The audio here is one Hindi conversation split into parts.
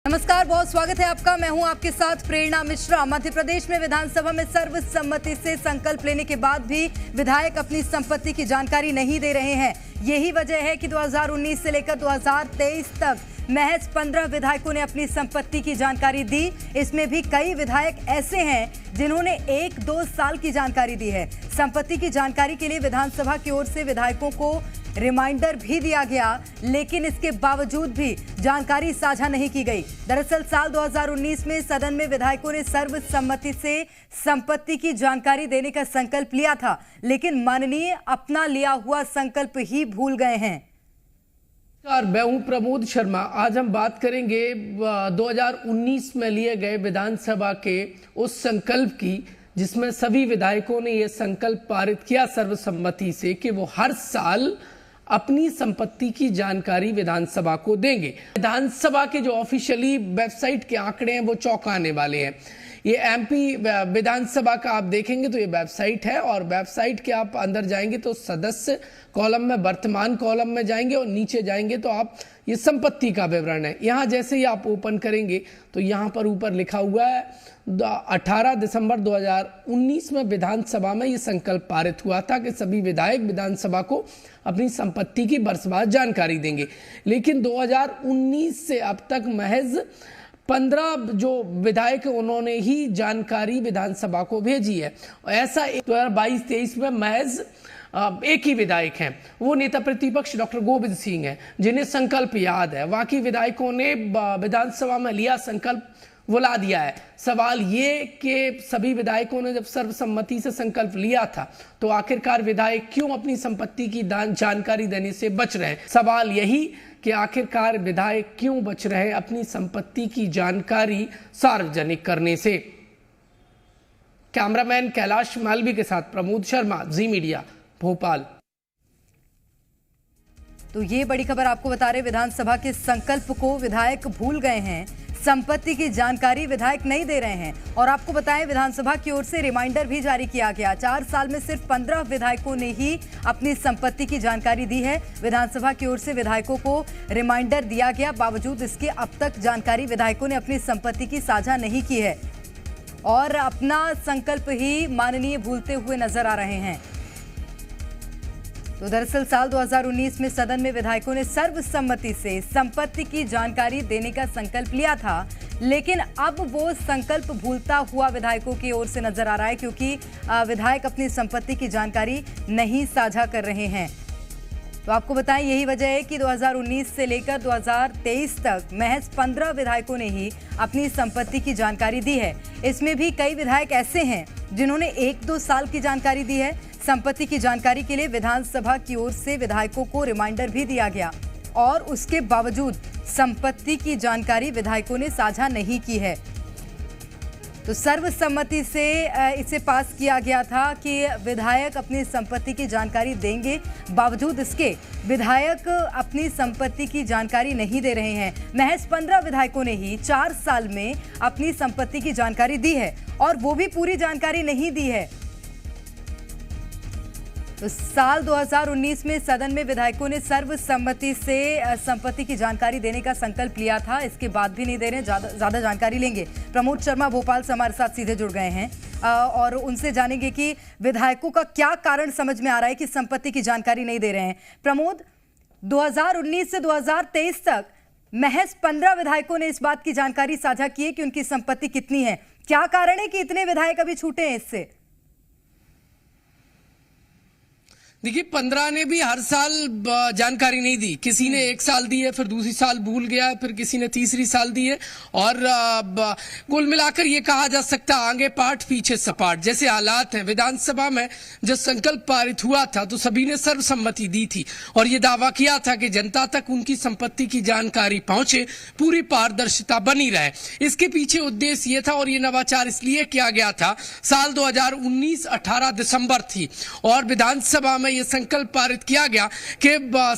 नमस्कार, बहुत स्वागत है आपका। मैं हूं आपके साथ प्रेरणा मिश्रा। मध्य प्रदेश में विधानसभा में सर्वसम्मति से संकल्प लेने के बाद भी विधायक अपनी संपत्ति की जानकारी नहीं दे रहे हैं। यही वजह है कि 2019 से लेकर 2023 तक महज 15 विधायकों ने अपनी संपत्ति की जानकारी दी। इसमें भी कई विधायक ऐसे हैं जिन्होंने 1-2 साल की जानकारी दी है। संपत्ति की जानकारी के लिए विधानसभा की ओर से विधायकों को रिमाइंडर भी दिया गया, लेकिन इसके बावजूद भी जानकारी साझा नहीं की गई। दरअसल साल 2019 में सदन में विधायकों ने सर्वसम्मति से संपत्ति की जानकारी देने का संकल्प लिया था, लेकिन माननीय अपना लिया हुआ संकल्प ही भूल गए हैं। मैं हूं प्रमोद शर्मा। आज हम बात करेंगे 2019 में लिए गए विधानसभा के उस संकल्प की, जिसमें सभी विधायकों ने यह संकल्प पारित किया सर्वसम्मति से कि वो हर साल अपनी संपत्ति की जानकारी विधानसभा को देंगे। विधानसभा के जो ऑफिशियली वेबसाइट के आंकड़े हैं वो चौंकाने वाले हैं। ये एमपी विधानसभा का आप देखेंगे तो ये वेबसाइट है, और वेबसाइट के आप अंदर जाएंगे तो सदस्य कॉलम में, वर्तमान कॉलम में जाएंगे और नीचे जाएंगे तो आप ये संपत्ति का विवरण है। यहाँ जैसे ही आप ओपन करेंगे तो यहाँ पर ऊपर लिखा हुआ है 18 दिसंबर 2019 में विधानसभा में ये संकल्प पारित हुआ था कि सभी विधायक विधानसभा को अपनी संपत्ति की वर्षवार जानकारी देंगे। लेकिन 2019 से अब तक महज 15 जो विधायक उन्होंने ही जानकारी विधानसभा को भेजी है। ऐसा 2022-23 में महज एक ही विधायक हैं, वो नेता प्रतिपक्ष डॉक्टर गोविंद सिंह हैं, जिन्हें संकल्प याद है। बाकी विधायकों ने विधानसभा में लिया संकल्प भुला दिया है। सवाल ये कि सभी विधायकों ने जब सर्वसम्मति से संकल्प लिया था तो आखिरकार विधायक क्यों अपनी संपत्ति की जानकारी देने से बच रहे हैं। सवाल यही कि आखिरकार विधायक क्यों बच रहे हैं अपनी संपत्ति की जानकारी सार्वजनिक करने से। कैमरामैन कैलाश मालवी के साथ प्रमोद शर्मा, जी मीडिया, भोपाल। तो ये बड़ी खबर आपको बता रहे, विधानसभा के संकल्प को विधायक भूल गए हैं। संपत्ति की जानकारी विधायक नहीं दे रहे हैं। और आपको बताएं, विधानसभा की ओर से रिमाइंडर भी जारी किया गया। 4 साल में सिर्फ 15 विधायकों ने ही अपनी संपत्ति की जानकारी दी है। विधानसभा की ओर से विधायकों को रिमाइंडर दिया गया, बावजूद इसके अब तक जानकारी विधायकों ने अपनी संपत्ति की साझा नहीं की है और अपना संकल्प ही माननीय भूलते हुए नजर आ रहे हैं। तो दरअसल साल 2019 में सदन में विधायकों ने सर्वसम्मति से संपत्ति की जानकारी देने का संकल्प लिया था, लेकिन अब वो संकल्प भूलता हुआ विधायकों की ओर से नजर आ रहा है, क्योंकि विधायक अपनी संपत्ति की जानकारी नहीं साझा कर रहे हैं। तो आपको बताएं, यही वजह है कि 2019 से लेकर 2023 तक महज 15 विधायकों ने ही अपनी संपत्ति की जानकारी दी है। इसमें भी कई विधायक ऐसे हैं जिन्होंने 1-2 साल की जानकारी दी है। संपत्ति की जानकारी के लिए विधानसभा की ओर से विधायकों को रिमाइंडर भी दिया गया, और उसके बावजूद संपत्ति की जानकारी विधायकों ने साझा नहीं की है। तो सर्वसम्मति से इसे पास किया गया था कि विधायक अपनी संपत्ति की जानकारी देंगे, बावजूद इसके विधायक अपनी संपत्ति की जानकारी नहीं दे रहे हैं। महज 15 विधायकों ने ही 4 साल में अपनी संपत्ति की जानकारी दी है, और वो भी पूरी जानकारी नहीं दी है। तो साल 2019 में सदन में विधायकों ने सर्वसम्मति से संपत्ति की जानकारी देने का संकल्प लिया था, इसके बाद भी नहीं दे रहे। ज्यादा जानकारी लेंगे। प्रमोद शर्मा भोपाल से हमारे साथ सीधे जुड़ गए हैं और उनसे जानेंगे कि विधायकों का क्या कारण समझ में आ रहा है कि संपत्ति की जानकारी नहीं दे रहे हैं। प्रमोद, 2019 से 2023 तक महज 15 विधायकों ने इस बात की जानकारी साझा की है कि उनकी संपत्ति कितनी है। क्या कारण है कि इतने विधायक अभी छूटे हैं इससे? देखिए, 15 ने भी हर साल जानकारी नहीं दी। किसी ने 1 साल दी है, फिर दूसरी साल भूल गया, फिर किसी ने तीसरी साल दी है, और कुल मिलाकर ये कहा जा सकता है आगे पाठ पीछे सपाट जैसे हालात हैं। विधानसभा में जब संकल्प पारित हुआ था तो सभी ने सर्वसम्मति दी थी और ये दावा किया था कि जनता तक उनकी संपत्ति की जानकारी पहुंचे, पूरी पारदर्शिता बनी रहे। इसके पीछे उद्देश्य ये था, और ये नवाचार इसलिए किया गया था। साल 2019 18 दिसंबर थी और विधानसभा में समय यह संकल्प पारित किया गया कि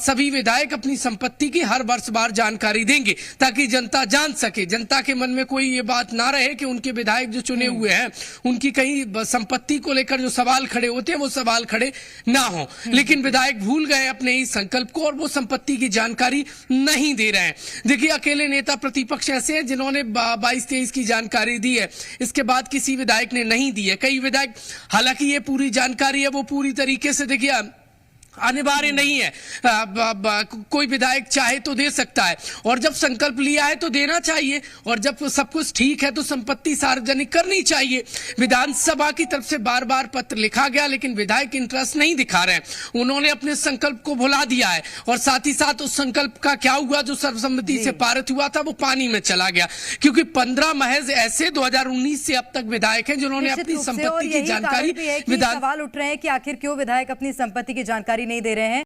सभी विधायक अपनी संपत्ति की हर वर्ष बार जानकारी देंगे ताकि जनता जान सके, जनता के मन में कोई ये बात ना रहे कि उनके विधायक जो चुने हुए हैं उनकी कहीं संपत्ति को लेकर जो सवाल खड़े होते हैं वो सवाल खड़े ना हो। लेकिन विधायक भूल गए अपने इस संकल्प को और वो संपत्ति की जानकारी नहीं दे रहे हैं। देखिए, अकेले नेता प्रतिपक्ष ऐसे हैं जिन्होंने 22-23 की जानकारी दी है, इसके बाद किसी विधायक ने नहीं दी है। कई विधायक, हालांकि ये पूरी जानकारी है वो पूरी तरीके से देखिए अनिवार्य नहीं है, कोई विधायक चाहे तो दे सकता है और जब संकल्प लिया है तो देना चाहिए और जब सब कुछ ठीक है तो संपत्ति सार्वजनिक करनी चाहिए। विधानसभा की तरफ से बार बार पत्र लिखा गया लेकिन विधायक इंटरेस्ट नहीं दिखा रहे हैं, उन्होंने अपने संकल्प को भुला दिया है और साथ ही साथ उस संकल्प का क्या हुआ जो सर्वसम्मति से पारित हुआ था वो पानी में चला गया, क्योंकि 15 महज ऐसे 2019 से अब तक विधायक हैं जिन्होंने अपनी संपत्ति की जानकारी सवाल उठ रहे हैं कि आखिर क्यों विधायक अपनी संपत्ति की जानकारी नहीं दे रहे हैं।